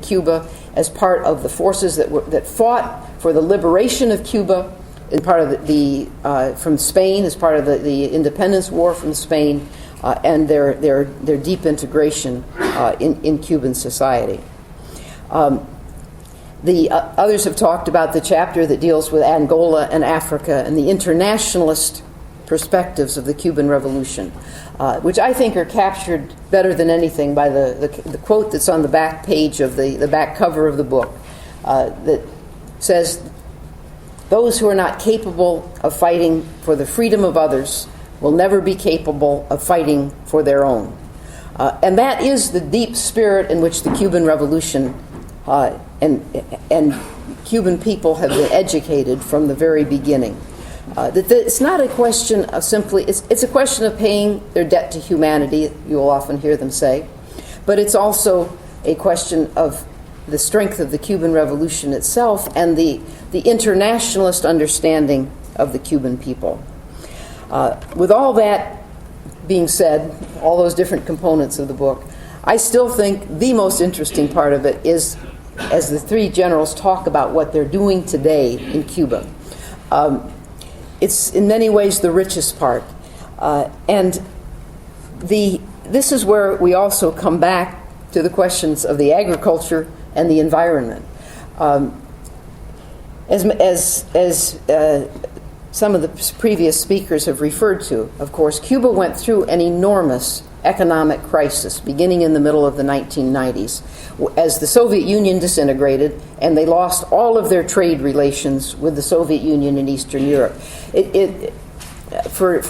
Cuba as part of the forces that fought for the liberation of Cuba, and part of from Spain, as part of the independence war from Spain, and their deep integration in Cuban society. The others have talked about the chapter that deals with Angola and Africa and the internationalist perspectives of the Cuban Revolution, which I think are captured better than anything by the quote that's on the back page of the back cover of the book, that says, "Those who are not capable of fighting for the freedom of others will never be capable of fighting for their own." And that is the deep spirit in which the Cuban Revolution and Cuban people have been educated from the very beginning. It's not a question of simply, it's a question of paying their debt to humanity, you will often hear them say, but it's also a question of the strength of the Cuban Revolution itself and the internationalist understanding of the Cuban people. With all that being said, all those different components of the book, I still think the most interesting part of it is as the three generals talk about what they're doing today in Cuba. It's in many ways the richest part. And this is where we also come back to the questions of the agriculture and the environment. As some of the previous speakers have referred to, of course, Cuba went through an enormous economic crisis beginning in the middle of the 1990s as the Soviet Union disintegrated and they lost all of their trade relations with the Soviet Union and Eastern Europe. For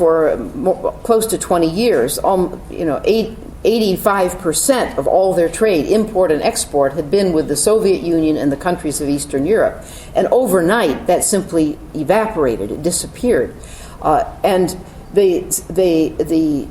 close to 20 years, 85% of all their trade, import and export, had been with the Soviet Union and the countries of Eastern Europe. And overnight, that simply evaporated. It disappeared. And the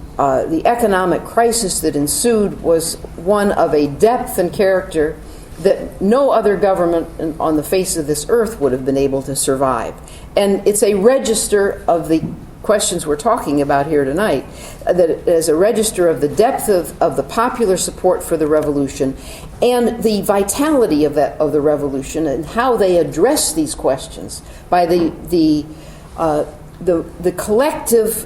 economic crisis that ensued was one of a depth and character that no other government on the face of this earth would have been able to survive. And it's a register of the questions we're talking about here tonight, that is a register of the depth of the popular support for the revolution and the vitality of the revolution and how they address these questions by the collective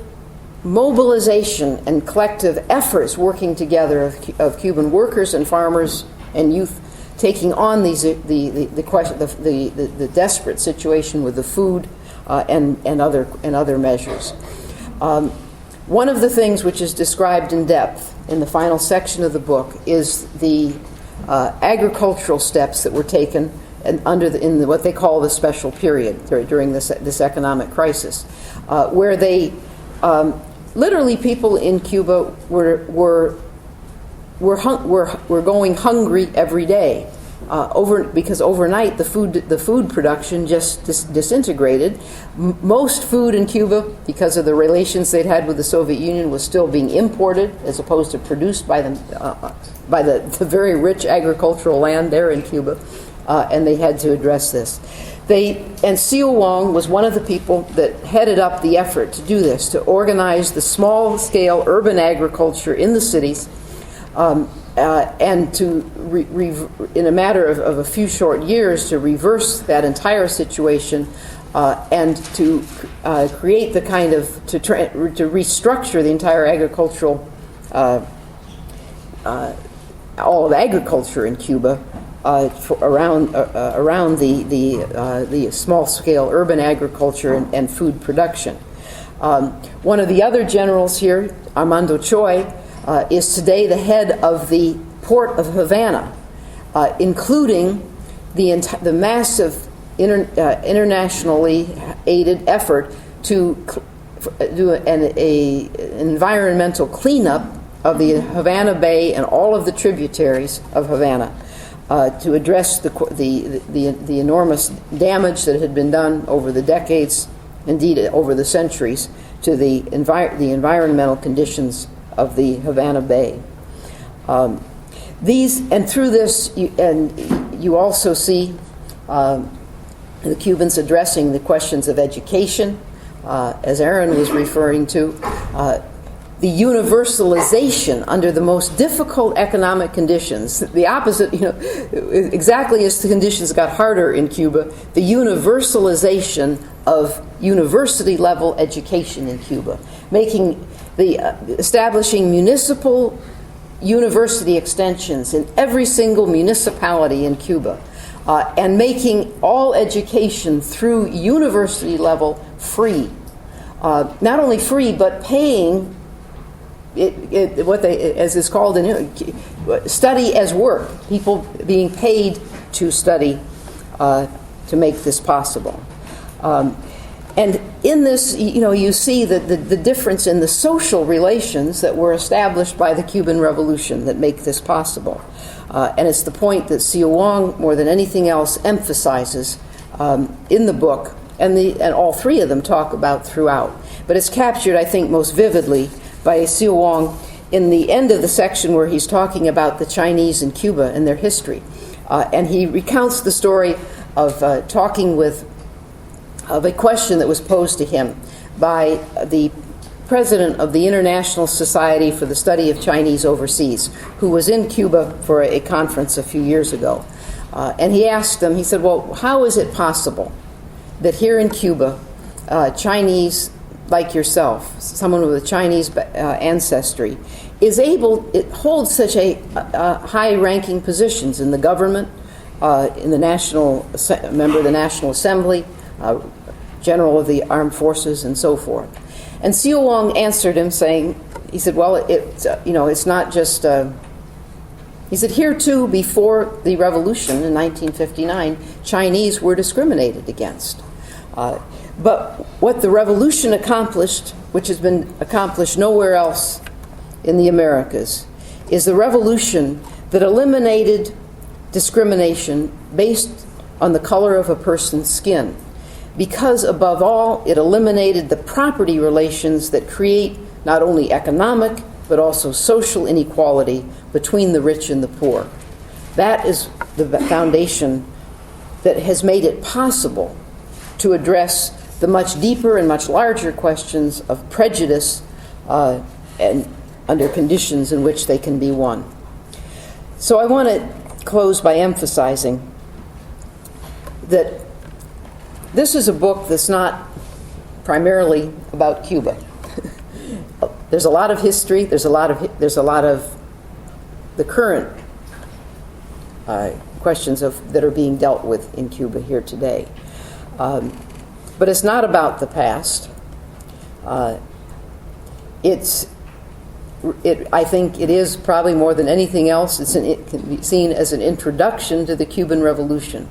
mobilization and collective efforts working together of Cuban workers and farmers and youth taking on the desperate situation with the food and other measures. One of the things which is described in depth in the final section of the book is the agricultural steps that were taken in what they call the special period during this economic crisis, where they literally people in Cuba were going hungry every day. Because overnight the food production just disintegrated. Most food in Cuba, because of the relations they'd had with the Soviet Union, was still being imported as opposed to produced by the very rich agricultural land there in Cuba, and they had to address this. And Siu Wong was one of the people that headed up the effort to do this, to organize the small-scale urban agriculture in the cities. And to, in a matter of a few short years, to reverse that entire situation and to create the kind of, to restructure the entire agricultural, all of agriculture in Cuba around the small-scale urban agriculture and food production. One of the other generals here, Armando Choi, is today the head of the port of Havana, including the massive internationally aided effort to do an environmental cleanup of the Havana Bay and all of the tributaries of Havana to address the enormous damage that had been done over the decades, indeed over the centuries, to the environmental conditions of the Havana Bay. Through this, you also see the Cubans addressing the questions of education, as Aaron was referring to, the universalization under the most difficult economic conditions, the opposite, exactly as the conditions got harder in Cuba, the universalization of university-level education in Cuba, establishing municipal university extensions in every single municipality in Cuba, and making all education through university level free. Not only free, but paying what they, as is called in study as work. People being paid to study to make this possible. And in this, you see the difference in the social relations that were established by the Cuban Revolution that make this possible. And it's the point that Siu Wong, more than anything else, emphasizes in the book, and all three of them talk about throughout. But it's captured, I think, most vividly by Siu Wong in the end of the section where he's talking about the Chinese in Cuba and their history. And he recounts the story of of a question that was posed to him by the president of the International Society for the Study of Chinese Overseas, who was in Cuba for a conference a few years ago. And he asked him, he said, well, how is it possible that here in Cuba, Chinese like yourself, someone with a Chinese ancestry, it holds such a high-ranking positions in the government, in the member of the National Assembly, general of the armed forces, and so forth. And Siu Wong answered him, saying, he said, well, it's not just. He said, here too, before the revolution in 1959, Chinese were discriminated against. But what the revolution accomplished, which has been accomplished nowhere else in the Americas, is the revolution that eliminated discrimination based on the color of a person's skin. Because, above all, it eliminated the property relations that create not only economic, but also social inequality between the rich and the poor. That is the foundation that has made it possible to address the much deeper and much larger questions of prejudice and under conditions in which they can be won. So I want to close by emphasizing that this is a book that's not primarily about Cuba. There's a lot of history. There's a lot of the current questions that are being dealt with in Cuba here today. But it's not about the past. I think it is probably more than anything else. It can be seen as an introduction to the Cuban Revolution.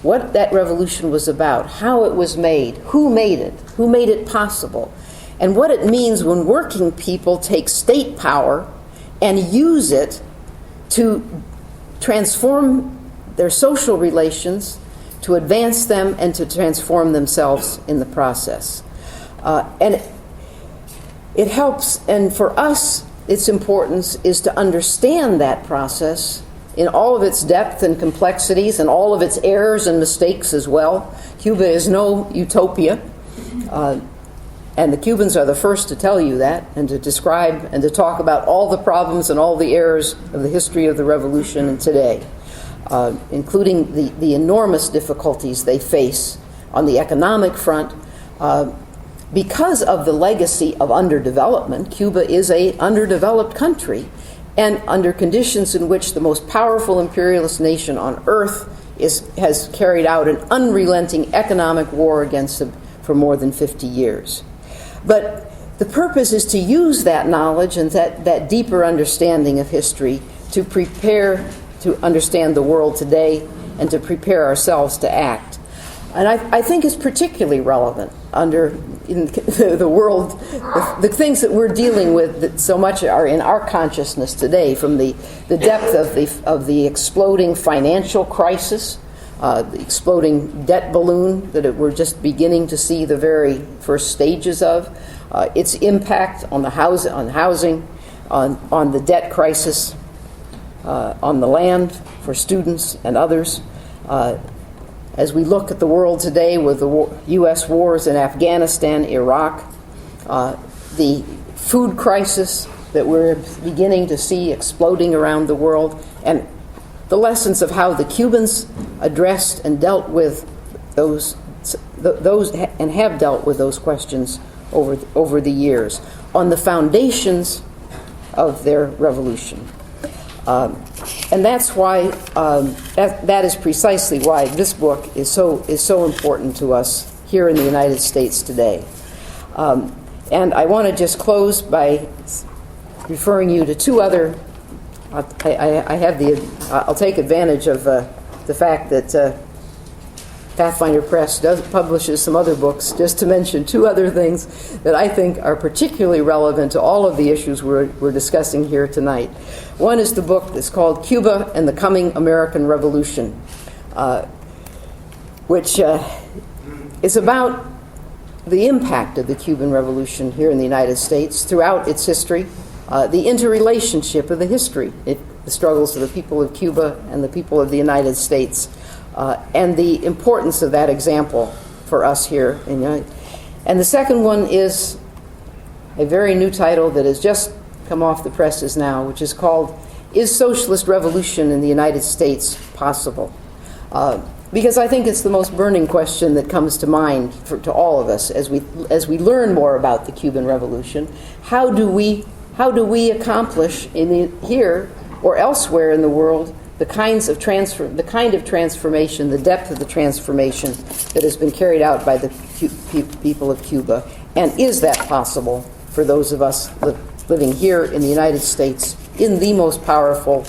What that revolution was about, how it was made, who made it possible, and what it means when working people take state power and use it to transform their social relations, to advance them, and to transform themselves in the process. And it helps, and for us, its importance is to understand that process in all of its depth and complexities and all of its errors and mistakes as well. Cuba is no utopia, and the Cubans are the first to tell you that and to describe and to talk about all the problems and all the errors of the history of the revolution and today, including the enormous difficulties they face on the economic front. Because of the legacy of underdevelopment, Cuba is an underdeveloped country, and under conditions in which the most powerful imperialist nation on earth has carried out an unrelenting economic war against them for more than 50 years. But the purpose is to use that knowledge and that deeper understanding of history to prepare to understand the world today and to prepare ourselves to act. And I think it's particularly relevant in the world, the things that we're dealing with that so much are in our consciousness today, from the depth of the exploding financial crisis, the exploding debt balloon that we're just beginning to see the very first stages of, its impact on the housing, on the debt crisis, on the land for students and others. As we look at the world today with the U.S. wars in Afghanistan, Iraq, the food crisis that we're beginning to see exploding around the world, and the lessons of how the Cubans addressed and dealt with those and have dealt with those questions over the years on the foundations of their revolution. And that's why that is precisely why this book is so important to us here in the United States today. And I want to just close by referring you to two other. I'll take advantage of the fact that Pathfinder Press publishes some other books, just to mention two other things that I think are particularly relevant to all of the issues we're discussing here tonight. One is the book that's called Cuba and the Coming American Revolution, which is about the impact of the Cuban Revolution here in the United States throughout its history, the interrelationship of the history, the struggles of the people of Cuba and the people of the United States, and the importance of that example for us here. And the second one is a very new title that has just come off the presses now, which is called Is Socialist Revolution in the United States Possible? Because I think it's the most burning question that comes to mind to all of us as we learn more about the Cuban Revolution. How do we accomplish here or elsewhere in the world the kind of transformation, the depth of the transformation that has been carried out by the people of Cuba? And is that possible for those of us living here in the United States, in the most powerful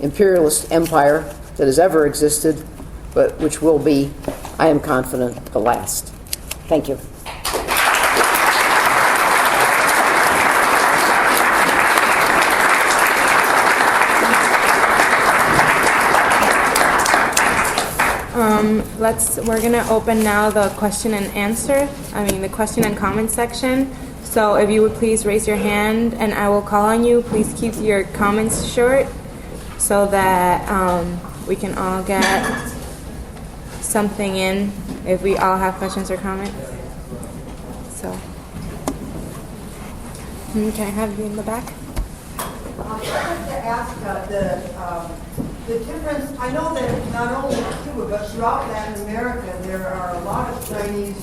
imperialist empire that has ever existed, but which will be, I am confident, the last? Thank you. We're going to open now the question and comment section. So if you would please raise your hand and I will call on you. Please keep your comments short so that we can all get something in if we all have questions or comments. So, can I have you in the back? I'd like to ask the difference. I know that not only in Cuba, but throughout Latin America, there are a lot of Chinese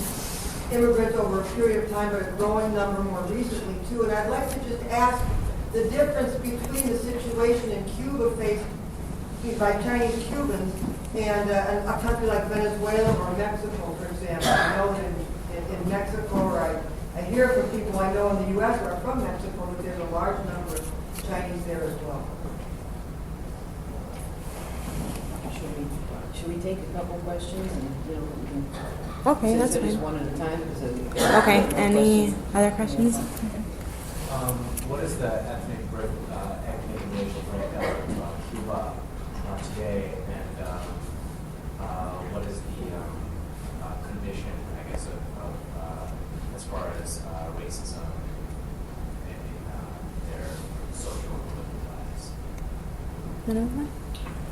immigrants over a period of time, but a growing number more recently, too. And I'd like to just ask the difference between the situation in Cuba faced by Chinese Cubans and a country like Venezuela or Mexico, for example. I know that in Mexico, or I hear from people I know in the U.S. who are from Mexico that there's a large number of Chinese there as well. Should we take a couple questions and Okay, that's fine. just one at a time? Okay, any other questions? What is the ethnic and racial breakdown of Cuba today, and what is the condition, I guess, of as far as racism in their social and political lives?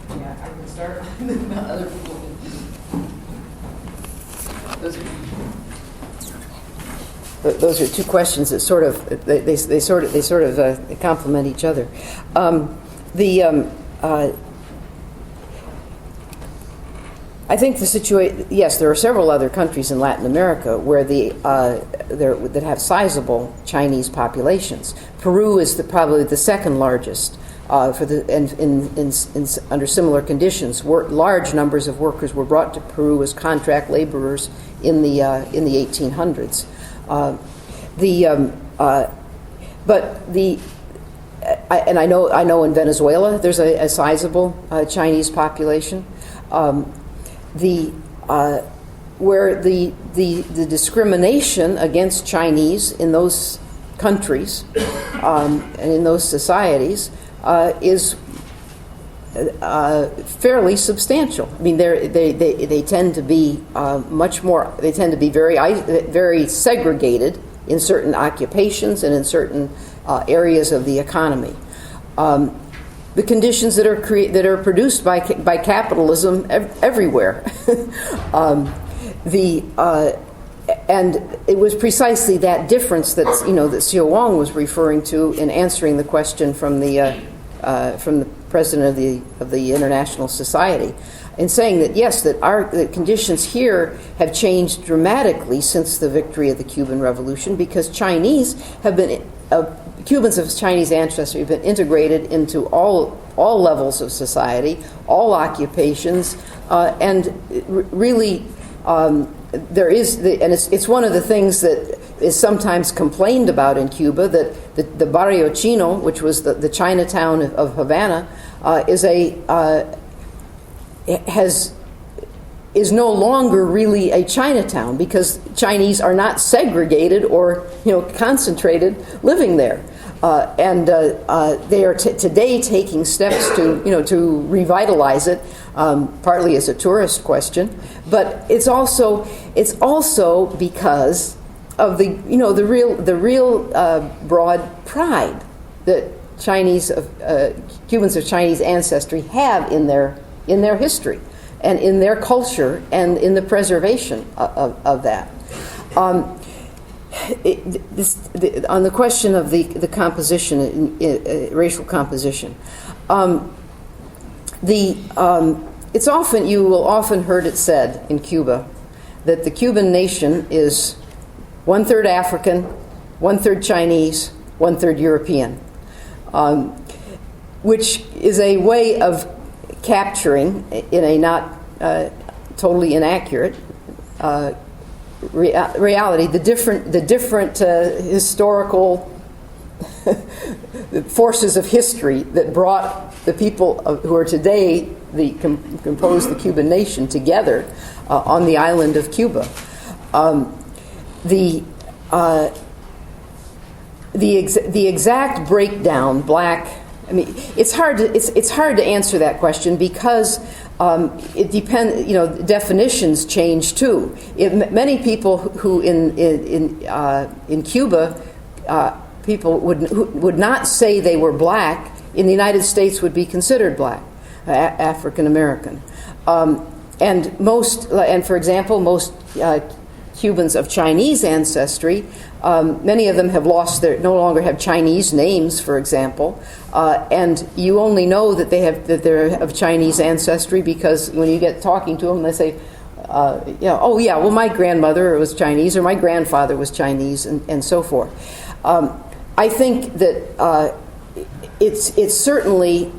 Yeah, I can start. Other people Those are two questions that sort of they complement each other. I think the situation. Yes, there are several other countries in Latin America where that have sizable Chinese populations. Peru is probably the second largest. Under similar conditions, large numbers of workers were brought to Peru as contract laborers in the 1800s. I know in Venezuela there's a sizable Chinese population. Where the discrimination against Chinese in those countries and in those societies is fairly substantial. I mean, they tend to be much more. They tend to be very segregated in certain occupations and in certain areas of the economy. The conditions that are produced by capitalism everywhere. And it was precisely that difference that that Xiu Wang was referring to in answering the question from the president of the International Society, in saying that yes, that the conditions here have changed dramatically since the victory of the Cuban Revolution, because Cubans of Chinese ancestry have been integrated into all levels of society, all occupations, and really. There is, and it's one of the things that is sometimes complained about in Cuba, that the Barrio Chino, which was the Chinatown of Havana, is no longer really a Chinatown, because Chinese are not segregated or concentrated living there. And they are today taking steps to revitalize it, partly as a tourist question, but it's also because of the real broad pride that Cubans of Chinese ancestry have in their history and in their culture and in the preservation of that. On the question of the composition, racial composition, it's often, you will often heard it said in Cuba that the Cuban nation is 1/3 African, 1/3 Chinese, 1/3 European, which is a way of capturing, in a not totally inaccurate reality, the different historical forces of history that brought the people who are today compose the Cuban nation together on the island of Cuba. The exact breakdown, black. I mean, it's hard to answer that question, because it depends. Definitions change too. Many people who in Cuba, people would not say they were black. In the United States, would be considered black, African American, and for example, most Cubans of Chinese ancestry, many of them have no longer have Chinese names, for example, and you only know that they're of Chinese ancestry because when you get talking to them, they say, oh yeah, well my grandmother was Chinese or my grandfather was Chinese, and so forth. I think that it's certainly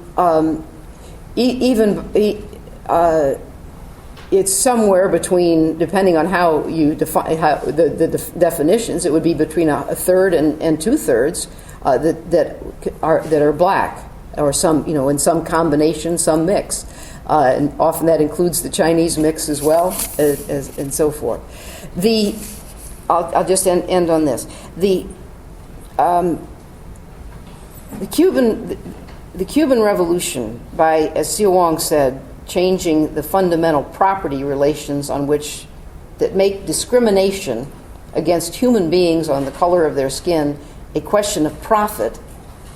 it's somewhere between, depending on how you define the definitions, it would be between a third and 2/3 that are black, or some in some combination, some mix, and often that includes the Chinese mix as well, and so forth. I'll just end on this. The Cuban Revolution, by, as Xiu Wang said, changing the fundamental property relations that make discrimination against human beings on the color of their skin a question of profit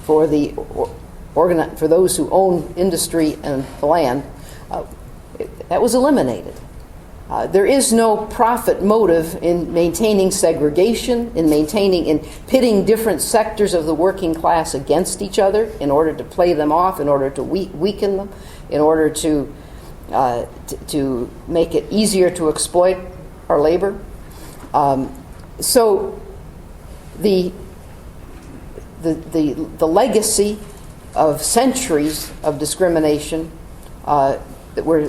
for those who own industry and the land, that was eliminated. There is no profit motive in maintaining segregation, in pitting different sectors of the working class against each other in order to play them off, in order to weaken them, in order to make it easier to exploit our labor. So the legacy of centuries of discrimination that were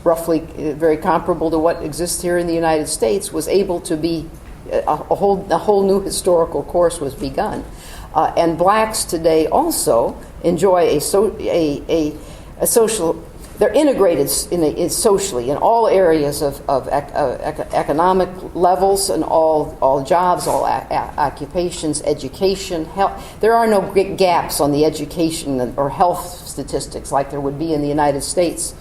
roughly very comparable to what exists here in the United States was able to be a whole new historical course was begun, and blacks today also enjoy a social. They're integrated socially in all areas of economic levels and all jobs, all occupations, education, health. There are no big gaps on the education or health statistics like there would be in the United States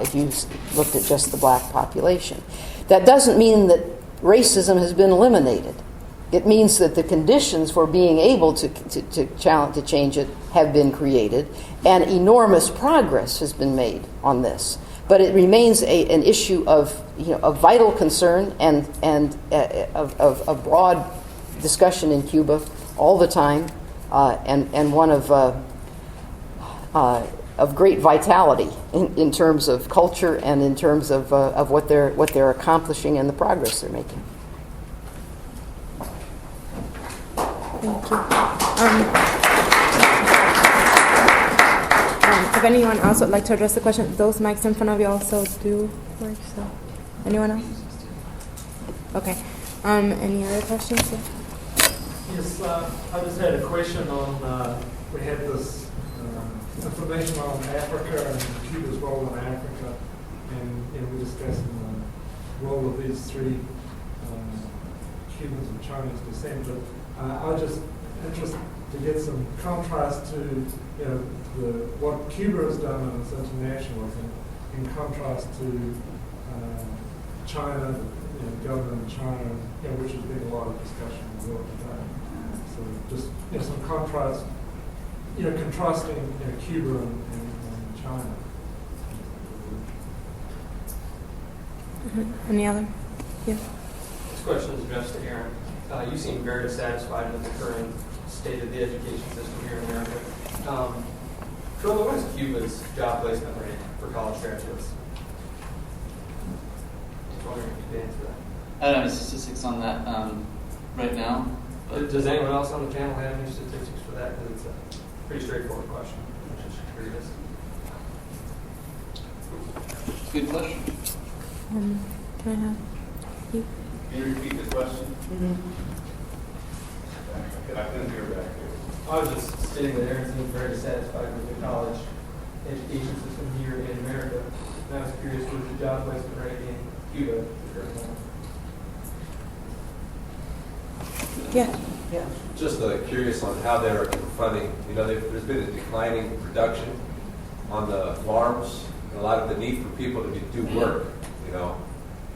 if you looked at just the black population. That doesn't mean that racism has been eliminated. It means that the conditions for being able to change it have been created, and enormous progress has been made on this. but it remains an issue of of vital concern and of broad discussion in Cuba all the time, and one of great vitality in terms of culture and in terms of what they're accomplishing and the progress they're making. Thank you. If anyone else would like to address the question, those mics in front of you also do work. So, anyone else? Okay. Any other questions? Yeah. Yes, I just had a question on, we had this information on Africa and Cuba's role in Africa, and we're discussing the role of these three Cubans of Chinese descent. But I was just interested to get some contrast to what Cuba has done in its internationalism, in contrast to China, the government of China, which has been a lot of discussion in the world today. So just some contrast, contrasting Cuba and China. Any other? Yeah. This question is addressed to Aaron. You seem very dissatisfied with the current state of the education system here in America. Phil, what is Cuba's job placement rate for college graduates? Just wondering if you could answer that. I don't have any statistics on that right now. But Does anyone else on the panel have any statistics for that? Because it's a pretty straightforward question. I'm just curious. good question. Can I have you? Can you repeat the question? I couldn't hear back there. I was just stating that Aaron seems very dissatisfied with the college education system here in America. And I was curious what the job placement rate in Cuba is currently. Yeah. Yeah. Just curious on how they're confronting, there's been a declining production on the farms, and a lot of the need for people to do work,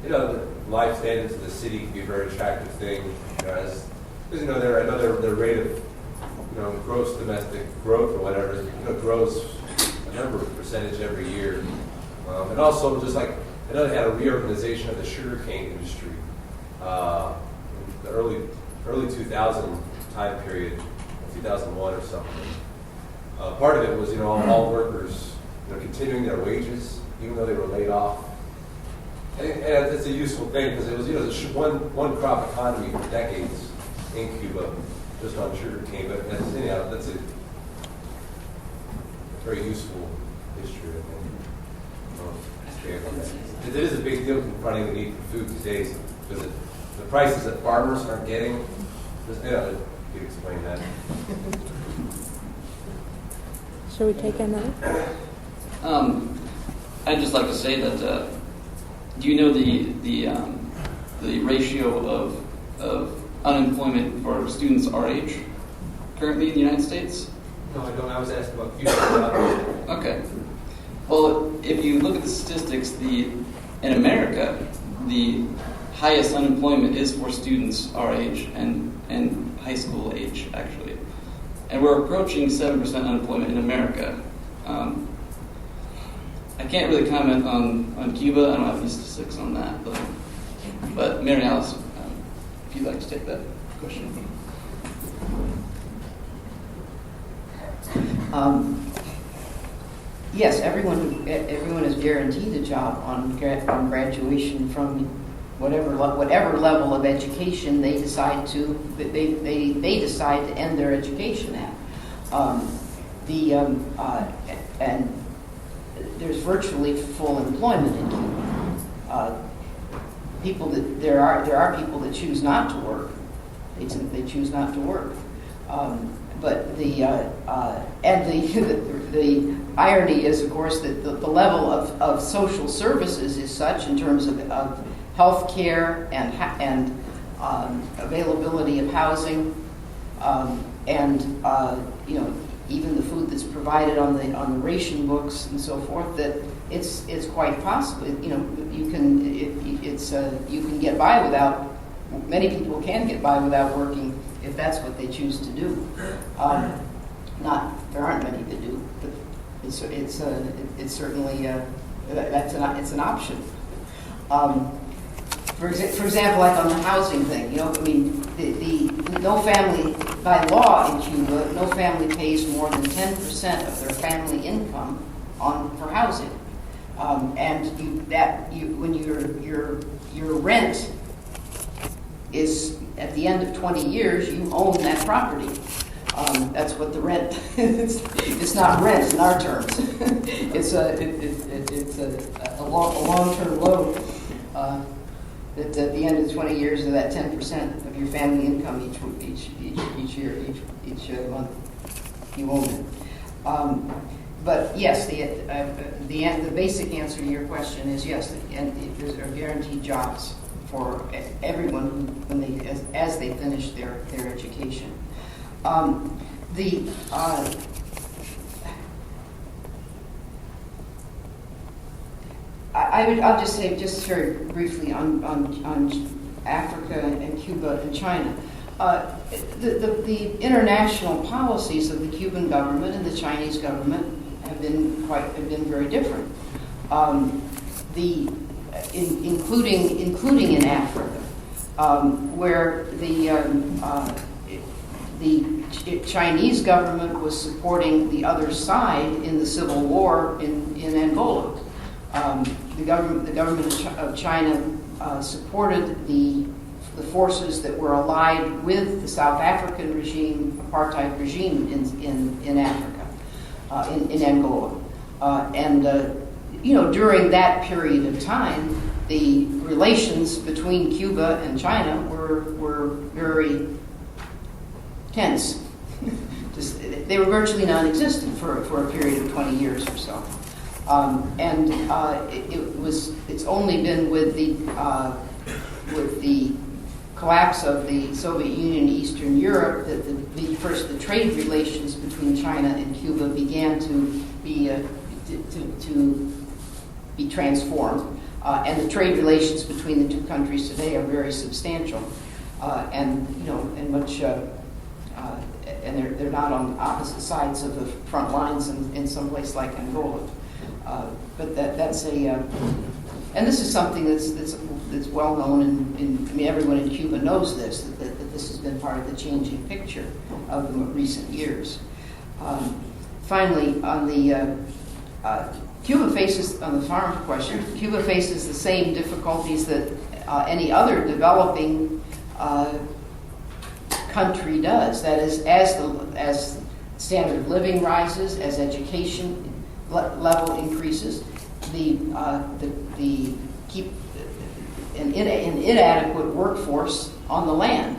the life standards of the city can be a very attractive thing, because I know their rate of, gross domestic growth or whatever, grows a number of percentage every year. And also just like, I know they had a reorganization of the sugarcane industry in the early 2000 time period, 2001 or something. Part of it was, all workers, continuing their wages, even though they were laid off. And it's a useful thing because it was, one crop economy for decades in Cuba, just on sugarcane. But that's a very useful history, I think. It is a big deal confronting the need for food these days because the prices that farmers aren't getting. You could explain that. Should we take another? I'd just like to say that do you know the ratio of unemployment for students our age currently in the United States? No, I don't. I was asking about Cuba. Okay. Well, if you look at the statistics, in America, the highest unemployment is for students our age and high school age, actually. And we're approaching 7% unemployment in America. I can't really comment on Cuba. I don't have any statistics on that. But Mary Alice, if you'd like to take that question. Yes, everyone is guaranteed a job on graduation from whatever level of education they decide to end their education at. And there's virtually full employment in Cuba. There are people that choose not to work. They choose not to work. But the irony is, of course, that the level of social services is such in terms of health care and availability of housing, and even the food that's provided on the ration books and so forth, that it's quite possible. You can get by without. Many people can get by without working if that's what they choose to do. There aren't many that do, but it's certainly It's an option. For example, like on the housing thing, you know, I mean, no family, by law in Cuba, no family pays more than 10% of their family income for housing. When your rent is at the end of 20 years, you own that property. That's what the rent. It's not rent in our terms. It's a long-term loan. That at the end of 20 years of that 10% of your family income each month, you own it. But yes, the basic answer to your question is yes, and there's guaranteed jobs for everyone as they finish their education. I'll just say, just very briefly on Africa and Cuba and China. The international policies of the Cuban government and the Chinese government have been very different. Including in Africa, where the Chinese government was supporting the other side in the civil war in Angola. The government of China supported the forces that were allied with the South African apartheid regime in Africa, in Angola. During that period of time, the relations between Cuba and China were very tense. They were virtually non-existent for a period of 20 years or so. It's only been with the collapse of the Soviet Union in Eastern Europe that the trade relations between China and Cuba began to be transformed, and the trade relations between the two countries today are very substantial, and they're not on opposite sides of the front lines in some place like Angola. But that's and this is something that's well known, everyone in Cuba knows this, that this has been part of the changing picture of the recent years. Finally, on the Cuba faces, on the farm question, Cuba faces the same difficulties that any other developing country does. That is, as standard of living rises, as education level increases, an inadequate workforce on the land.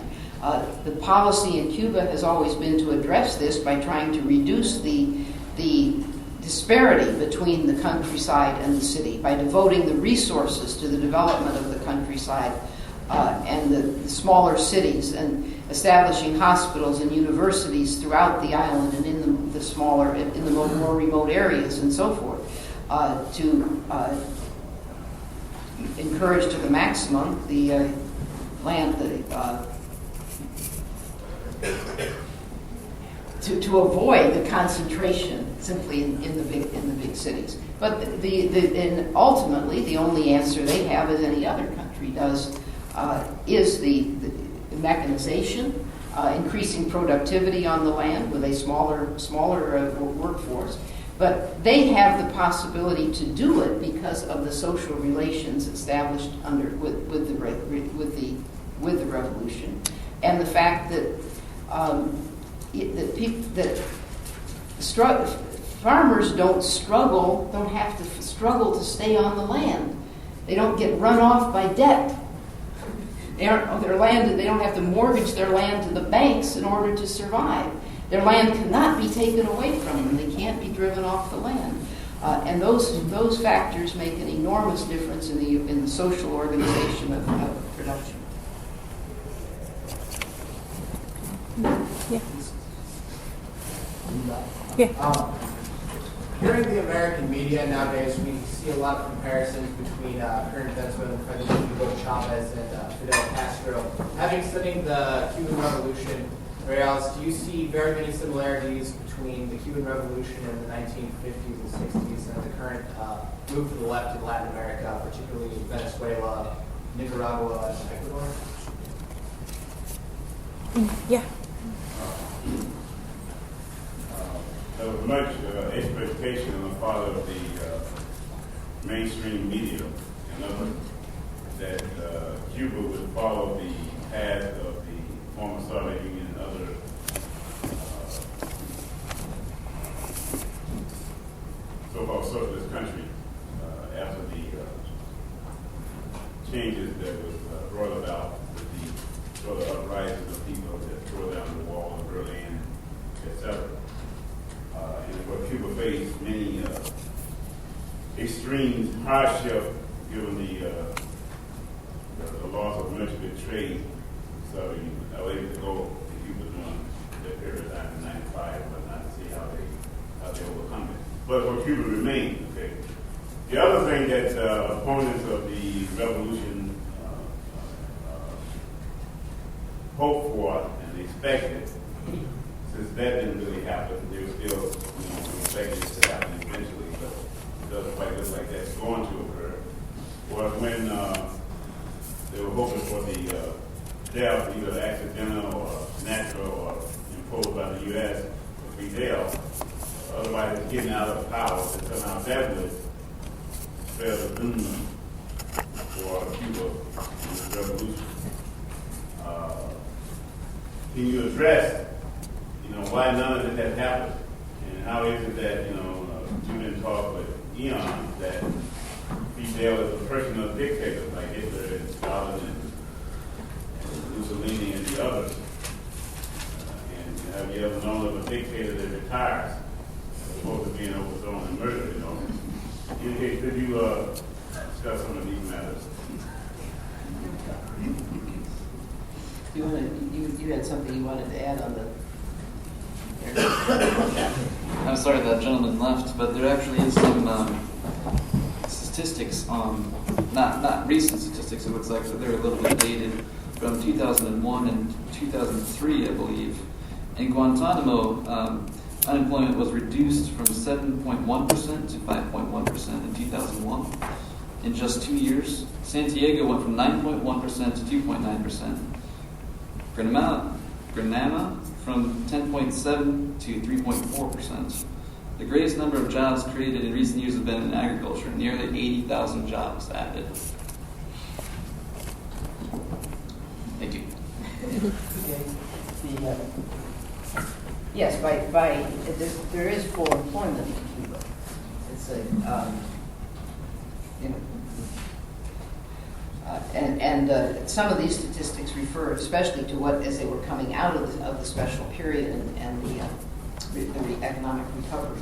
The policy in Cuba has always been to address this by trying to reduce the disparity between the countryside and the city, by devoting the resources to the development of the countryside and the smaller cities, and establishing hospitals and universities throughout the island and in the more remote areas and so forth, to encourage to the maximum the to avoid the concentration simply in the big cities. But and ultimately the only answer they have, as any other country does, is the mechanization, increasing productivity on the land with a smaller workforce. But they have the possibility to do it because of the social relations established with the revolution, and the fact that farmers don't have to struggle to stay on the land. They don't get run off by debt. They don't have to mortgage their land to the banks in order to survive. Their land cannot be taken away from them. They can't be driven off the land. And those factors make an enormous difference in the social organization of production. Yeah. During the American media nowadays, we see a lot of comparisons between current Venezuelan President Hugo Chavez and Fidel Castro. Having studied the Cuban Revolution, Ray Alice, do you see very many similarities between the Cuban Revolution in the 1950s and 60s and the current move to the left in Latin America, particularly Venezuela, Nicaragua, and Ecuador? Yeah. There was much expectation on the part of the mainstream media, in other words, that Cuba would follow the path of the former Soviet Union and other so-called socialist countries after the changes that was brought about with the sort of uprisings of people that tore down the wall of Berlin, etc. And what Cuba faced many extreme hardship given the loss of much of the trade. So you were able to go to Cuba during that period of time in '95, but not to see how they overcome it. But for Cuba remained, okay. The other thing that opponents of the revolution hoped for and expected, since that didn't really happen, they were still expecting it to happen eventually, but it doesn't quite look like that's going to occur, was when they were hoping for the death, either accidental or natural or imposed by the U.S. for Fidel, otherwise it's getting out of power, and somehow that would spell the doom for Cuba in the revolution. Can you address, why none of it has happened? And how is it that, you've been taught with eons that Fidel is a personal dictator like Hitler and Stalin and Mussolini and the others? And have you ever known of a dictator that retires as opposed to being overthrown and murdered, Could you discuss some of these matters? You had something you wanted to add on the... I'm sorry that gentleman left, but there actually is some statistics on, not recent statistics, it looks like, but they're a little bit dated, from 2001 and 2003, I believe. In Guantanamo, unemployment was reduced from 7.1% to 5.1% in 2001 in just 2 years. Santiago went from 9.1% to 2.9%. Granama from 10.7 to 3.4%. The greatest number of jobs created in recent years have been in agriculture, nearly 80,000 jobs added. Thank you. Yes, there is full employment in Cuba. It's some of these statistics refer especially to what, as they were coming out of the special period and the economic recovery.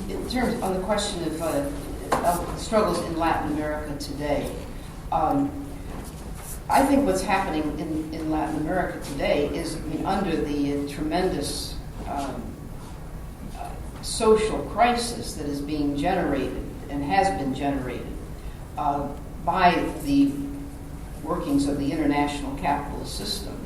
In terms on the question of struggles in Latin America today, I think what's happening in Latin America today is, under the tremendous social crisis that is being generated and has been generated by the workings of the international capitalist system,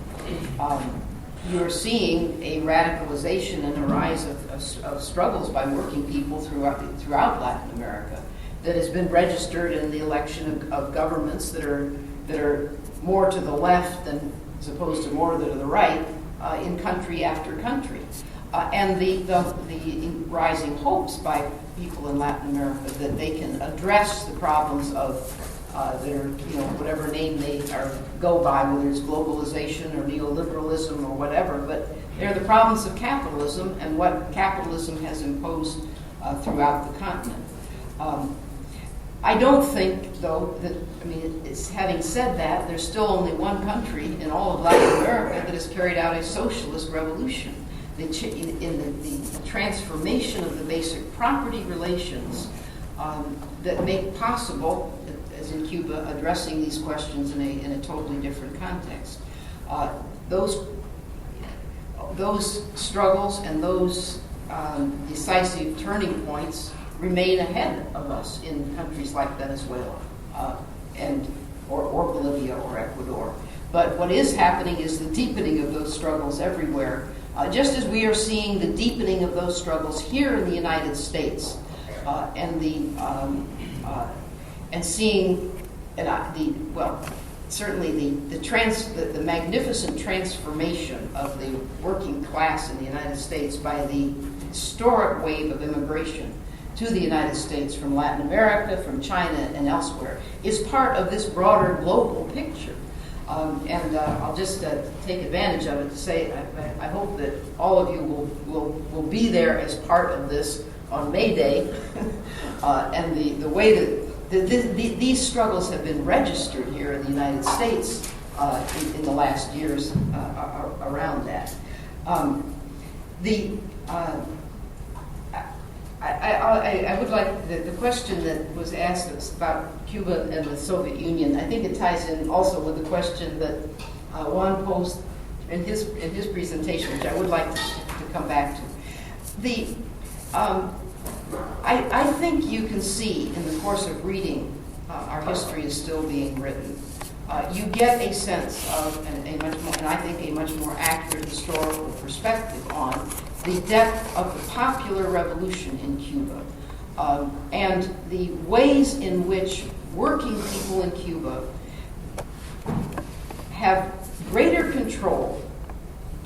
you're seeing a radicalization and a rise of struggles by working people throughout Latin America that has been registered in the election of governments that are more to the left than as opposed to more to the right in country after country, and the rising hopes by people in Latin America that they can address the problems of their, whatever name they go by, whether it's globalization or neoliberalism or whatever, but they're the problems of capitalism and what capitalism has imposed throughout the continent. I don't think, though, that, having said that, there's still only one country in all of Latin America that has carried out a socialist revolution. In the transformation of the basic property relations that make possible, as in Cuba, addressing these questions in a totally different context. Those struggles and those decisive turning points remain ahead of us in countries like Venezuela or Bolivia or Ecuador. But what is happening is the deepening of those struggles everywhere, just as we are seeing the deepening of those struggles here in the United States, certainly the magnificent transformation of the working class in the United States by the historic wave of immigration to the United States from Latin America, from China, and elsewhere is part of this broader global picture. I'll just take advantage of it to say I hope that all of you will be there as part of this on May Day, and the way that these struggles have been registered here in the United States in the last years around that. I would like the question that was asked about Cuba and the Soviet Union. I think it ties in also with the question that Juan posed in his presentation, which I would like to come back to. I think you can see in the course of reading our history is still being written. You get a sense of a much more accurate historical perspective on the depth of the popular revolution in Cuba, and the ways in which working people in Cuba have greater control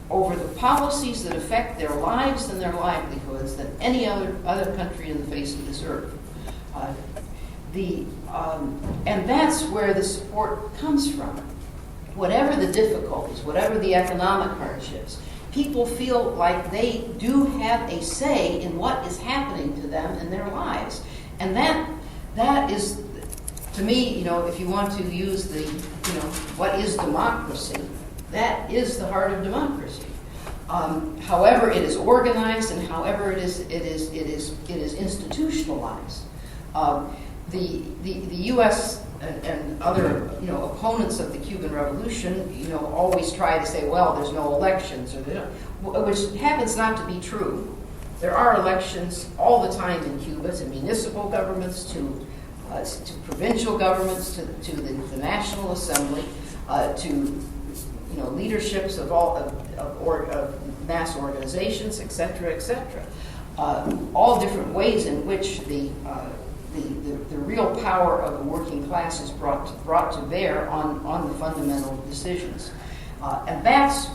over the policies that affect their lives and their livelihoods than any other country in the face of this earth. And that's where the support comes from. Whatever the difficulties, whatever the economic hardships, people feel like they do have a say in what is happening to them in their lives. And that is, to me, if you want to use what is democracy, that is the heart of democracy. However it is organized and however it is institutionalized. The U.S. and other opponents of the Cuban Revolution always try to say, well, there's no elections, which happens not to be true. There are elections all the time in Cuba, to municipal governments, to provincial governments, to the National Assembly, to leaderships of mass organizations, etc., etc. All different ways in which the real power of the working class is brought to bear on the fundamental decisions, and that's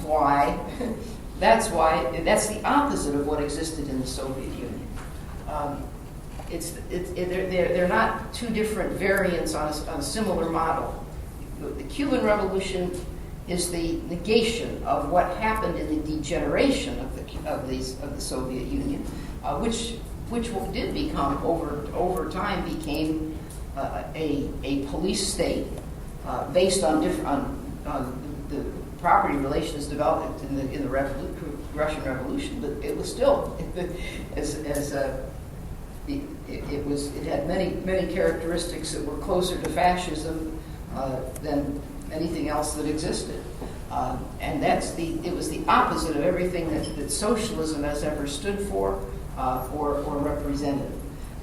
the opposite of what existed in the Soviet Union. They're not two different variants on a similar model. The Cuban Revolution is the negation of what happened in the degeneration of the Soviet Union, which did become over time became a police state based on the property relations developed in the Russian Revolution, but it was still it had many characteristics that were closer to fascism than anything else that existed, and it was the opposite of everything that socialism has ever stood for or represented,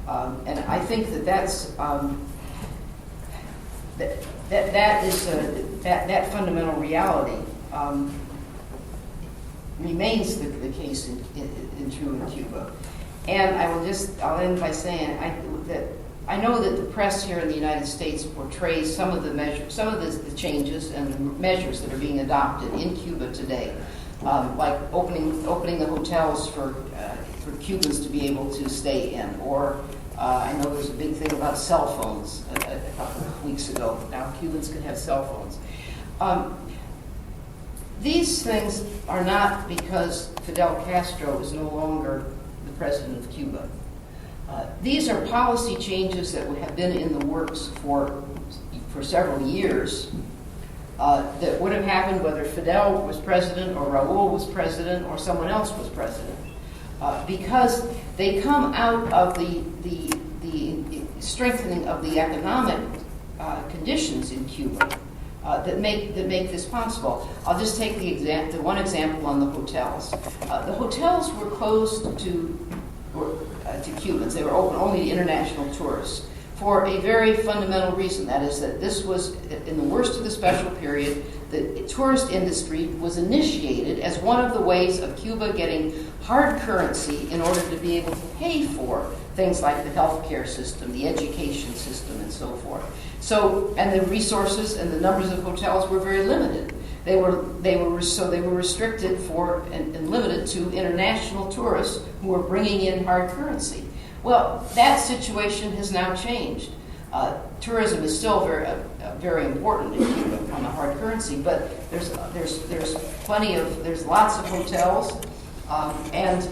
and I think that fundamental reality remains the case in Cuba. And I'll end by saying that I know that the press here in the United States portrays some of the changes and the measures that are being adopted in Cuba today, like opening the hotels for Cubans to be able to stay in, or I know there's a big thing about cell phones a couple of weeks ago. Now Cubans can have cell phones. These things are not because Fidel Castro is no longer the president of Cuba. These are policy changes that have been in the works for several years that would have happened whether Fidel was president or Raul was president or someone else was president, because they come out of the strengthening of the economic conditions in Cuba that make this possible. I'll just take the one example on the hotels. The hotels were closed to Cubans. They were open only to international tourists for a very fundamental reason. That is that this was, in the worst of the special period, the tourist industry was initiated as one of the ways of Cuba getting hard currency in order to be able to pay for things like the healthcare system, the education system, and so forth. So, and the resources and the numbers of hotels were very limited. They were restricted for and limited to international tourists who were bringing in hard currency. Well, that situation has now changed. Tourism is still very important in Cuba on the hard currency, but there's lots of hotels, and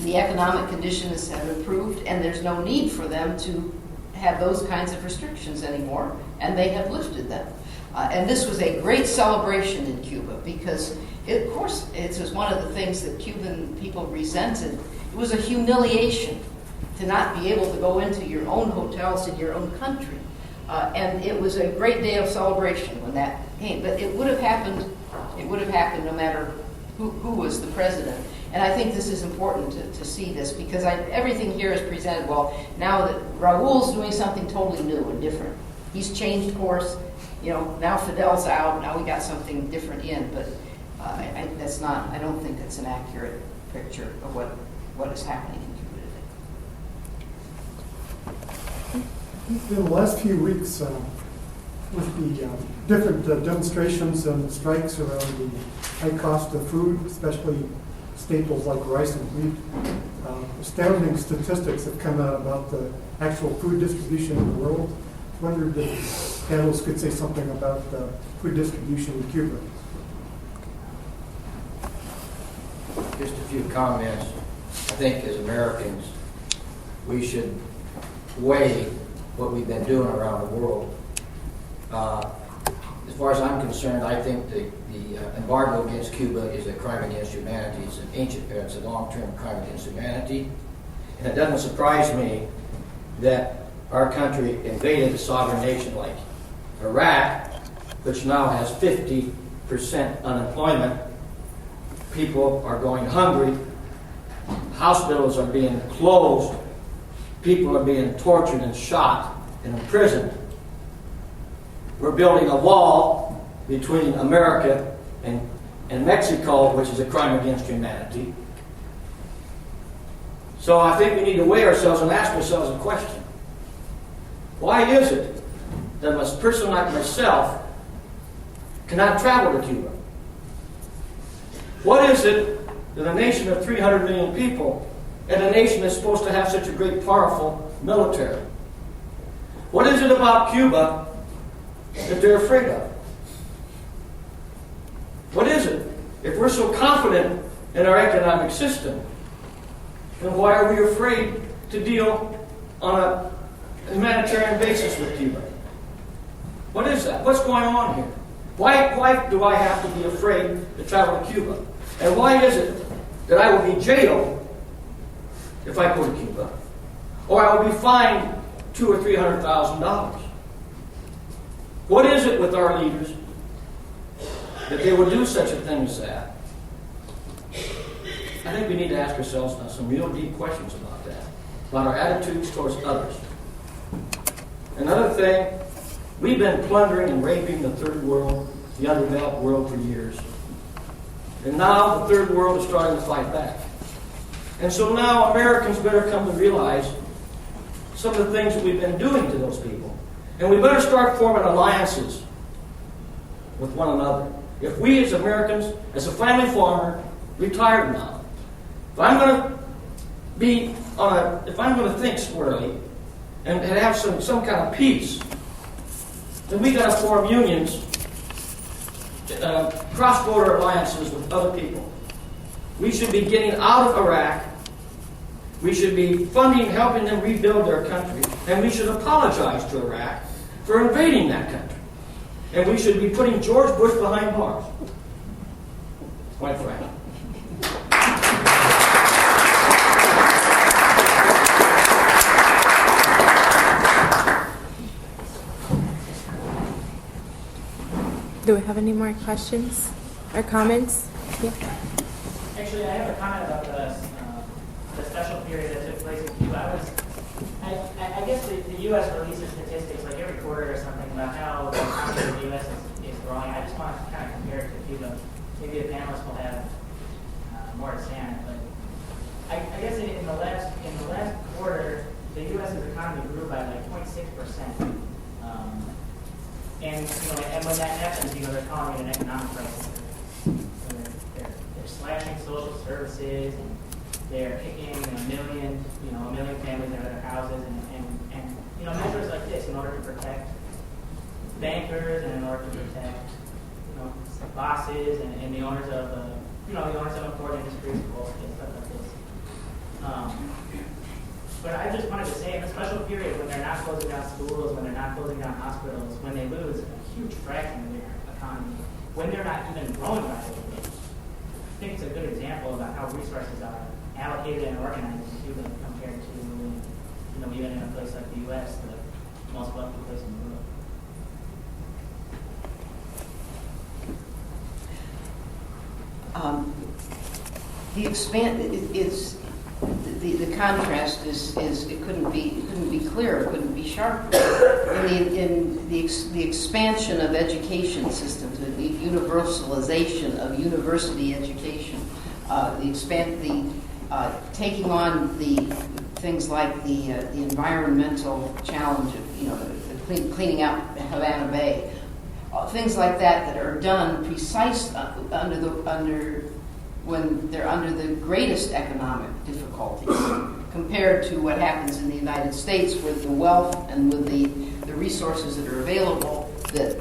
the economic conditions have improved, and there's no need for them to have those kinds of restrictions anymore, and they have lifted them. And this was a great celebration in Cuba because, of course, it was one of the things that Cuban people resented. It was a humiliation to not be able to go into your own hotels in your own country. And it was a great day of celebration when that came. But it would have happened no matter who was the president. And I think this is important to see this because everything here is presented, well, now that Raul's doing something totally new and different. He's changed course. Now Fidel's out, now we got something different in. But I don't think it's an accurate picture of what is happening in Cuba today. In the last few weeks, with the different demonstrations and strikes around the high cost of food, especially staples like rice and wheat, astounding statistics have come out about the actual food distribution in the world. I wondered if panelists could say something about food distribution in Cuba. Just a few comments. I think as Americans, we should weigh what we've been doing around the world. As far as I'm concerned, I think the embargo against Cuba is a crime against humanity. It's a long-term crime against humanity. And it doesn't surprise me that our country invaded a sovereign nation like Iraq, which now has 50% unemployment. People are going hungry. Hospitals are being closed. People are being tortured and shot and imprisoned. We're building a wall between America and Mexico, which is a crime against humanity. So I think we need to weigh ourselves and ask ourselves a question. Why is it that a person like myself cannot travel to Cuba? What is it that a nation of 300 million people and a nation that's supposed to have such a great, powerful military? What is it about Cuba that they're afraid of? What is it? If we're so confident in our economic system, then why are we afraid to deal on a humanitarian basis with Cuba? What is that? What's going on here? Why do I have to be afraid to travel to Cuba? And why is it that I will be jailed if I go to Cuba? Or I will be fined $200,000 or $300,000? What is it with our leaders that they will do such a thing as that? I think we need to ask ourselves now some real deep questions about that, about our attitudes towards others. Another thing, we've been plundering and raping the third world, the underdeveloped world for years. And now the third world is starting to fight back. And so now Americans better come to realize some of the things that we've been doing to those people. And we better start forming alliances with one another. If we as Americans, as a family farmer, retired now, if I'm going to think squarely and have some kind of peace, then we got to form unions, cross-border alliances with other people. We should be getting out of Iraq. We should be funding, helping them rebuild their country. And we should apologize to Iraq for invading that country. And we should be putting George Bush behind bars. Quite frankly. Do we have any more questions or comments? Yeah. Actually, I have a comment about the special period that took place in Cuba. I guess the U.S. releases statistics like every quarter or something about how the economy of the U.S. is growing. I just want to kind of compare it to Cuba. Maybe the panelists will have more to say on it, but I guess in the last quarter, the U.S.'s economy grew by like 0.6%. And when that happens, they're calling it an economic crisis. So they're slashing social services, and they're kicking a million families out of their houses, and measures like this in order to protect bankers and in order to protect bosses and the owners of important industries, and stuff like this. But I just wanted to say, in a special period when they're not closing down schools, when they're not closing down hospitals, when they lose a huge fraction of their economy, when they're not even growing by it, I think it's a good example about how resources are allocated and organized in Cuba compared to, even in a place like the U.S., the most wealthy place in the world. The contrast is it couldn't be clearer, couldn't be sharper. In the expansion of education systems, the universalization of university education, taking on the things like the environmental challenge of cleaning out Havana Bay, things like that are done precise when they're under the greatest economic difficulties, compared to what happens in the United States with the wealth and with the resources that are available. That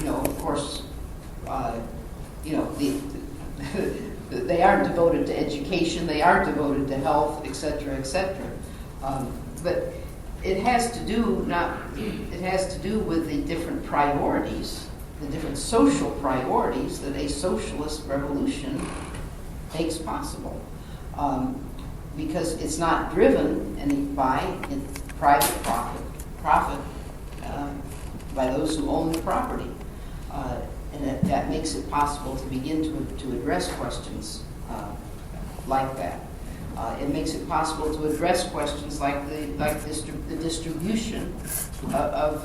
of course, they aren't devoted to education, they aren't devoted to health, etc., etc. But it has to do with the different priorities, the different social priorities that a socialist revolution makes possible, because it's not driven by private profit by those who own the property, and that makes it possible to begin to address questions like that. It makes it possible to address questions like the distribution of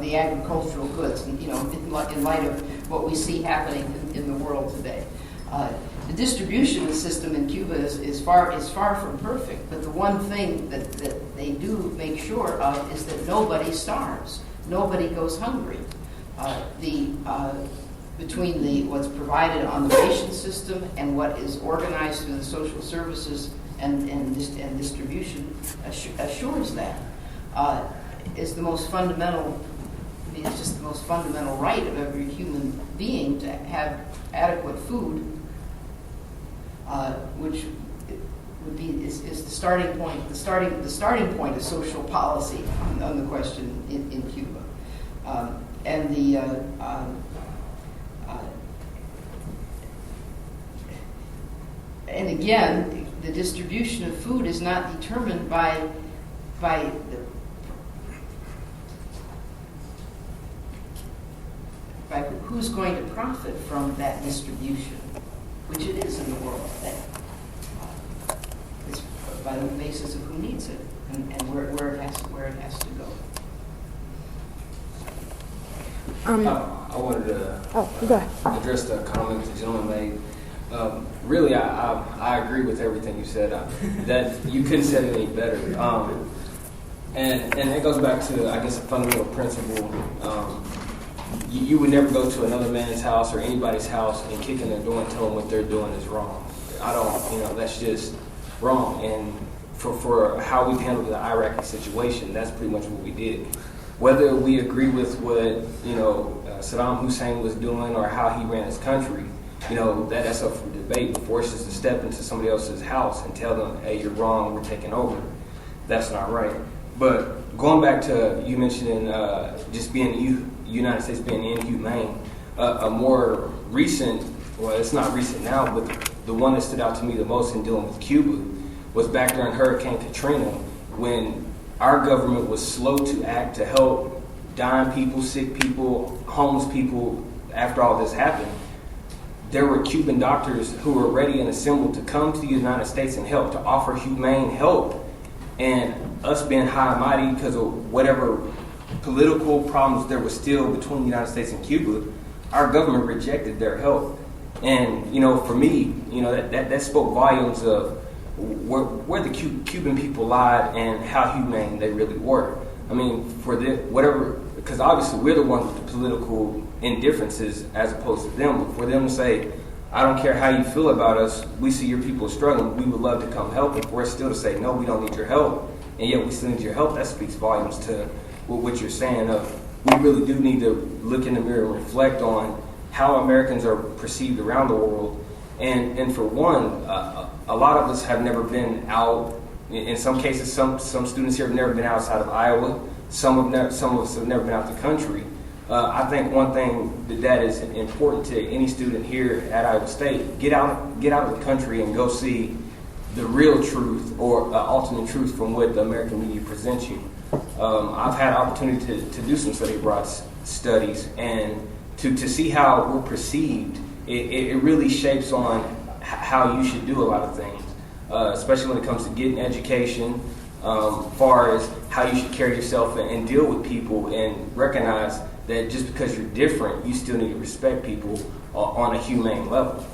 the agricultural goods, in light of what we see happening in the world today. The distribution system in Cuba is far from perfect, but the one thing that they do make sure of is that nobody starves, nobody goes hungry. Between what's provided on the ration system and what is organized through the social services and distribution assures that. It's the most fundamental. It's just the most fundamental right of every human being to have adequate food, which is the starting point. The starting point of social policy on the question in Cuba, and again, the distribution of food is not determined by who's going to profit from that distribution, which it is in the world today. It's by the basis of who needs it and where it has to go. I wanted to address the comment the gentleman made. Really, I agree with everything you said. That you couldn't say it any better. And it goes back to, I guess, a fundamental principle. You would never go to another man's house or anybody's house and kick in their door and tell them what they're doing is wrong. That's just wrong. And for how we've handled the Iraqi situation, that's pretty much what we did. Whether we agree with what Saddam Hussein was doing or how he ran his country, that's up for debate. But force us to step into somebody else's house and tell them, "Hey, you're wrong. We're taking over." That's not right. But going back to you mentioning just being United States being inhumane, a more recent, well, it's not recent now, but the one that stood out to me the most in dealing with Cuba was back during Hurricane Katrina, when our government was slow to act to help dying people, sick people, homeless people. After all this happened, there were Cuban doctors who were ready and assembled to come to the United States and help, to offer humane help. And us being high and mighty because of whatever political problems there were still between the United States and Cuba, our government rejected their help. And, for me, that spoke volumes of where the Cuban people lied and how humane they really were. I mean, because obviously we're the ones with the political indifferences as opposed to them. But for them to say, I don't care how you feel about us, we see your people struggling, we would love to come help. And for us still to say, no, we don't need your help, and yet we still need your help, that speaks volumes to what you're saying of we really do need to look in the mirror and reflect on how Americans are perceived around the world. And for one, a lot of us have never been out. In some cases, some students here have never been outside of Iowa. Some of us have never been out the country. I think one thing that is important to any student here at Iowa State, get out of the country and go see the real truth or alternate truth from what the American media presents you. I've had opportunity to do some study abroad studies, and to see how we're perceived, it really shapes on how you should do a lot of things, especially when it comes to getting education, far as how you should carry yourself and deal with people, and recognize that just because you're different, you still need to respect people on a humane level.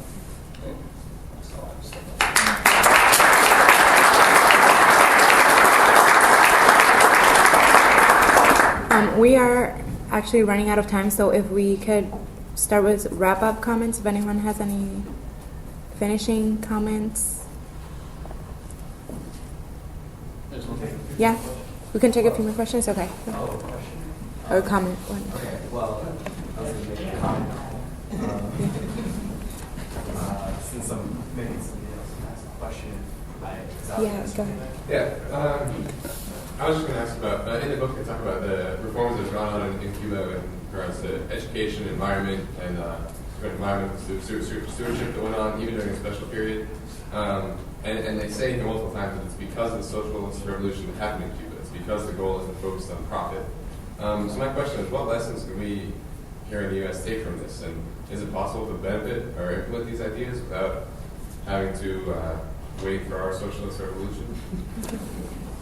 We are actually running out of time, so if we could start with wrap-up comments, if anyone has any finishing comments. Yeah, we can take a few more questions. Okay. Or comment. Okay. Well, I was going to make a comment. Since I'm making somebody else ask a question, go ahead. Yeah. I was just going to ask about, in the book you talk about the reforms that have gone on in Cuba in regards to education, environment, and environmental stewardship that went on even during a special period. And they say multiple times that it's because of the socialist revolution that happened in Cuba. It's because the goal isn't focused on profit. So my question is, what lessons can we here in the U.S. take from this? And is it possible to benefit or implement these ideas without having to wait for our socialist revolution?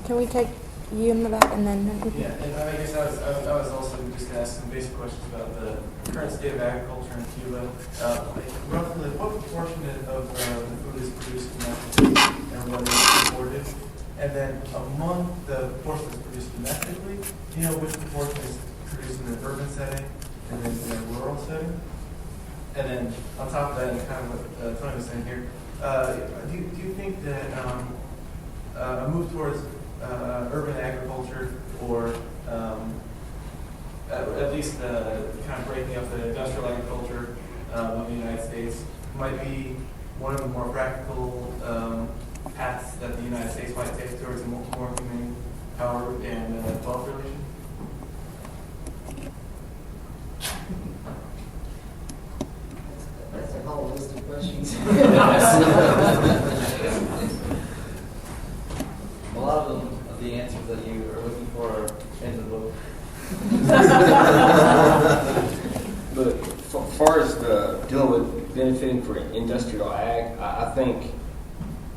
Can we take you in the back and then... Yeah, and I guess I was also just going to ask some basic questions about the current state of agriculture in Cuba. Roughly, what proportion of the food is produced domestically and what is imported? And then among the portion that's produced domestically, which proportion is produced in an urban setting and then in a rural setting? And then on top of that, and kind of what Tony was saying here, do you think that a move towards urban agriculture, or at least kind of breaking up the industrial agriculture of the United States, might be one of the more practical paths that the United States might take towards a more humane power and wealth relation? That's a whole list of questions. A lot of them, the answers that you are looking for are in the book. But as far as dealing with benefiting for industrial ag, I think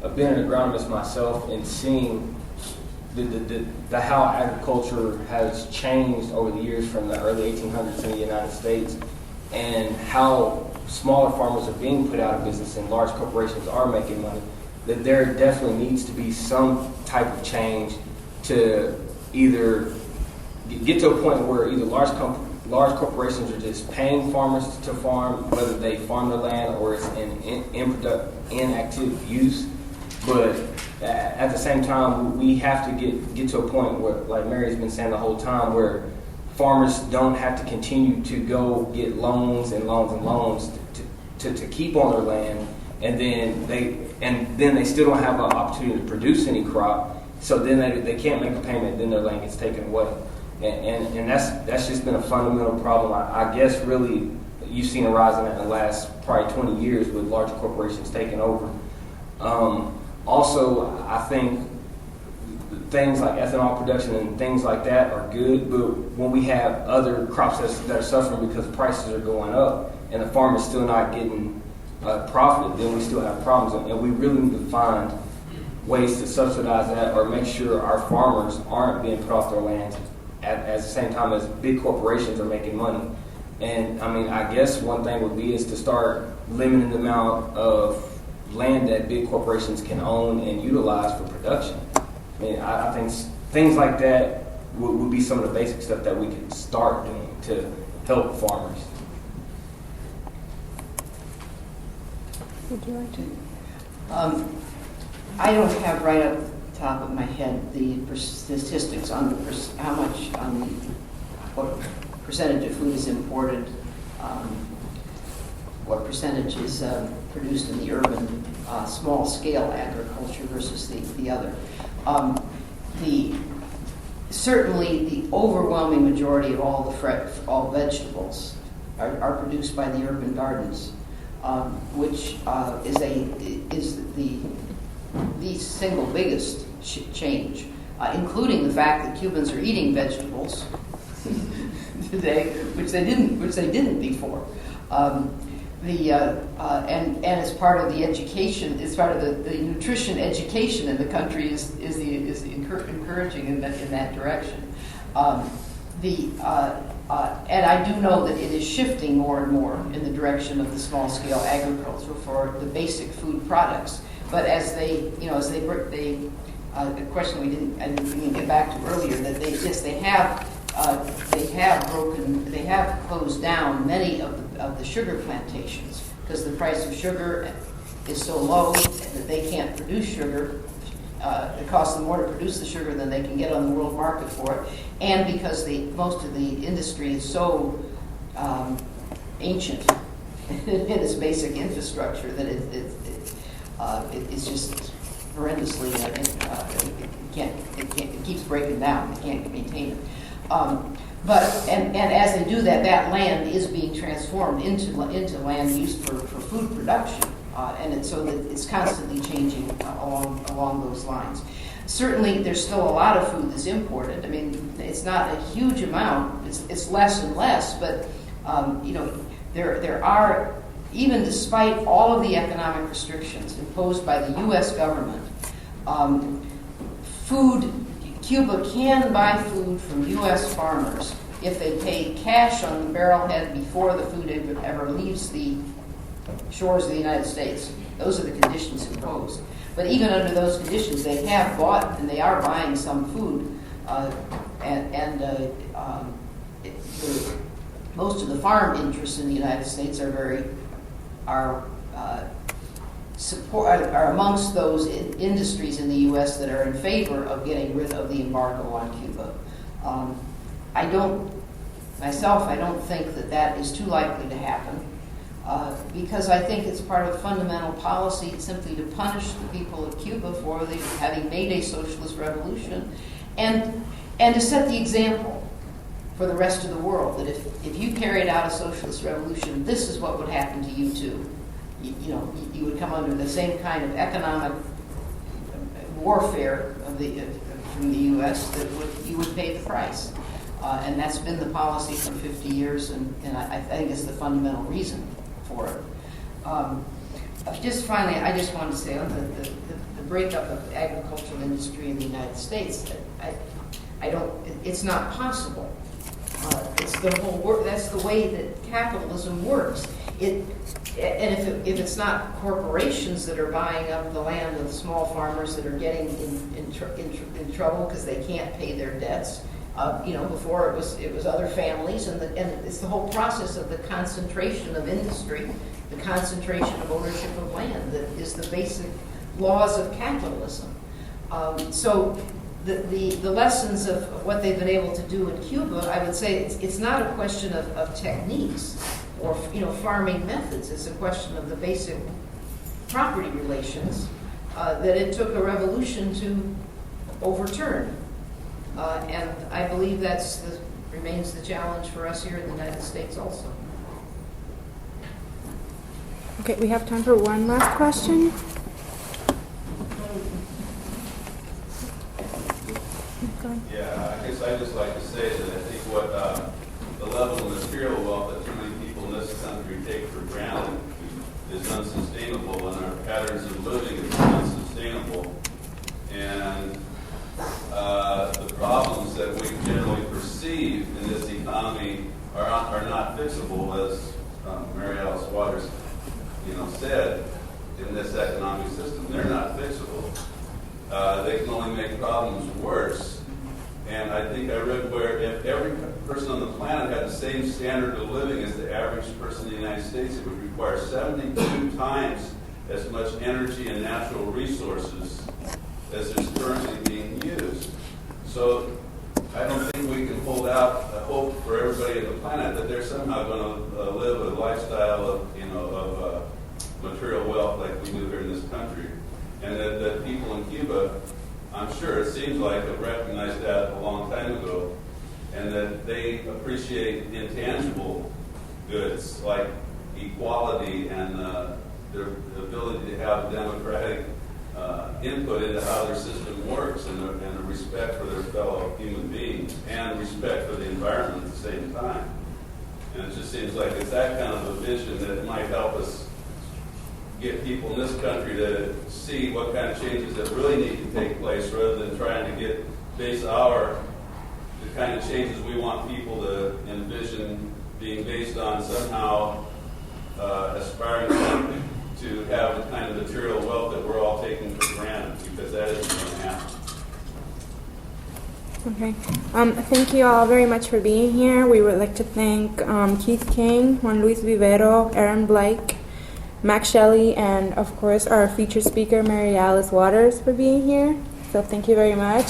I've been an agronomist myself and seeing the how agriculture has changed over the years from the early 1800s in the United States, and how smaller farmers are being put out of business and large corporations are making money, that there definitely needs to be some type of change to either get to a point where either large corporations are just paying farmers to farm, whether they farm their land or it's in inactive use. But at the same time, we have to get to a point where, like Mary's been saying the whole time, where farmers don't have to continue to go get loans and loans and loans to keep on their land, and then they still don't have an opportunity to produce any crop. So then they can't make a payment, then their land gets taken away. And that's just been a fundamental problem. I guess really you've seen a rise in that in the last probably 20 years with large corporations taking over. Also, I think things like ethanol production and things like that are good, but when we have other crops that are suffering because prices are going up and the farmer's still not getting profit, then we still have problems. And we really need to find ways to subsidize that or make sure our farmers aren't being put off their land at the same time as big corporations are making money. And I mean, I guess one thing would be is to start limiting the amount of land that big corporations can own and utilize for production. I mean, I think things like that would be some of the basic stuff that we could start doing to help farmers. Would you like to? I don't have right up the top of my head the statistics on how much what percentage of food is imported, what percentage is produced in the urban small-scale agriculture versus the other. Certainly, the overwhelming majority of all vegetables are produced by the urban gardens, which is the single biggest change, including the fact that Cubans are eating vegetables today, which they didn't before. And as part of the education, as part of the nutrition education in the country is encouraging in that direction. And I do know that it is shifting more and more in the direction of the small scale agriculture for the basic food products. But as they a question we didn't get back to earlier, that they have closed down many of the sugar plantations because the price of sugar is so low that they can't produce sugar. It costs them more to produce the sugar than they can get on the world market for it, and because most of the industry is so ancient in its basic infrastructure that it's just horrendously it keeps breaking down. It can't maintain it. But as they do that, that land is being transformed into land used for food production, and so that it's constantly changing along those lines. Certainly, there's still a lot of food that's imported. I mean, it's not a huge amount. It's less and less, but there are, even despite all of the economic restrictions imposed by the U.S. government, Cuba can buy food from U.S. farmers if they pay cash on the barrelhead before the food ever leaves the shores of the United States. Those are the conditions imposed. But even under those conditions, they have bought and they are buying some food, most of the farm interests in the United States are amongst those industries in the U.S. that are in favor of getting rid of the embargo on Cuba. I don't think that is too likely to happen because I think it's part of fundamental policy simply to punish the people of Cuba for having made a socialist revolution and to set the example for the rest of the world that if you carried out a socialist revolution, this is what would happen to you too. You would come under the same kind of economic warfare from the U.S. that you would pay the price. And that's been the policy for 50 years, and I think it's the fundamental reason for it. Just finally, I just wanted to say on the breakup of the agricultural industry in the United States, it's not possible. It's the whole work. That's the way that capitalism works. And if it's not corporations that are buying up the land of small farmers that are getting in trouble because they can't pay their debts, before it was other families, and it's the whole process of the concentration of industry, the concentration of ownership of land that is the basic laws of capitalism. So the lessons of what they've been able to do in Cuba, I would say it's not a question of techniques or farming methods. It's a question of the basic property relations that it took a revolution to overturn. And I believe remains the challenge for us here in the United States also. Okay, we have time for one last question. Yeah, I guess I'd just like to say that I think what the level of material wealth that too many people in this country take for granted is unsustainable, and our patterns of living is unsustainable. And the problems that we generally perceive in this economy are not fixable, as Mary Alice Waters, said. In this economic system, they're not fixable. They can only make problems worse. And I think I read where if every person on the planet had the same standard of living as the average person in the United States, it would require 72 times as much energy and natural resources as is currently being used. So I don't think we can hold out a hope for everybody on the planet that they're somehow going to live a lifestyle of material wealth like we do here in this country. And that people in Cuba, I'm sure it seems like, have recognized that a long time ago, and that they appreciate intangible goods like equality and the ability to have democratic input into how their system works, and a respect for their fellow human beings, and respect for the environment at the same time. And it just seems like it's that kind of a vision that might help us get people in this country to see what kind of changes that really need to take place, rather than trying to base the kind of changes we want people to envision being based on somehow aspiring to have the kind of material wealth that we're all taking for granted, because that isn't going to happen. Okay. Thank you all very much for being here. We would like to thank Keith King, Juan Luis Vivero, Aaron Blake, Max Shelley, and of course our featured speaker, Mary Alice Waters, for being here. So thank you very much.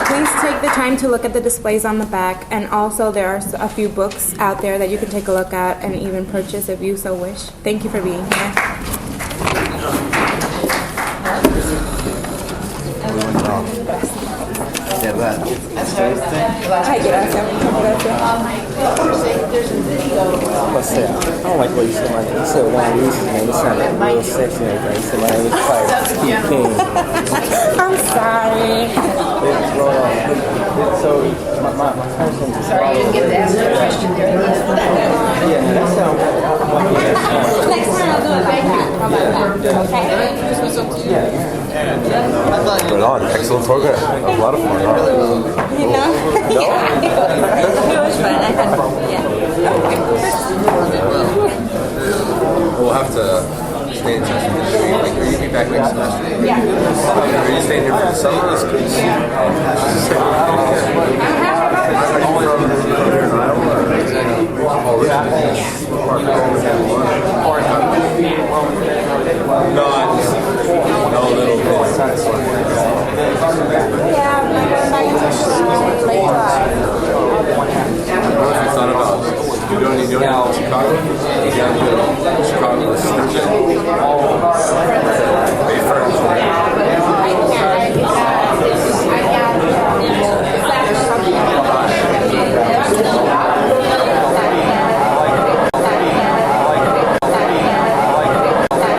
Please take the time to look at the displays on the back, and also there are a few books out there that you can take a look at and even purchase if you so wish. Thank you for being here. Ay, gracias. What's that? I don't like what you said. You said Juan Luis's name. It sounded real sexy and everything. You said my name is Keith King. I'm sorry. So my husband just... Sorry, you didn't get to ask that question there. Yeah, that sounds good. Next time I'll do it like that. How about that? Okay? Right on. Excellent program. A lot of fun. You know? Yeah. It was fun. I had fun. Yeah. We'll have to stay in touch with you. Are you be back next semester? Yeah. Are you staying here for the summer? Are you from Iowa?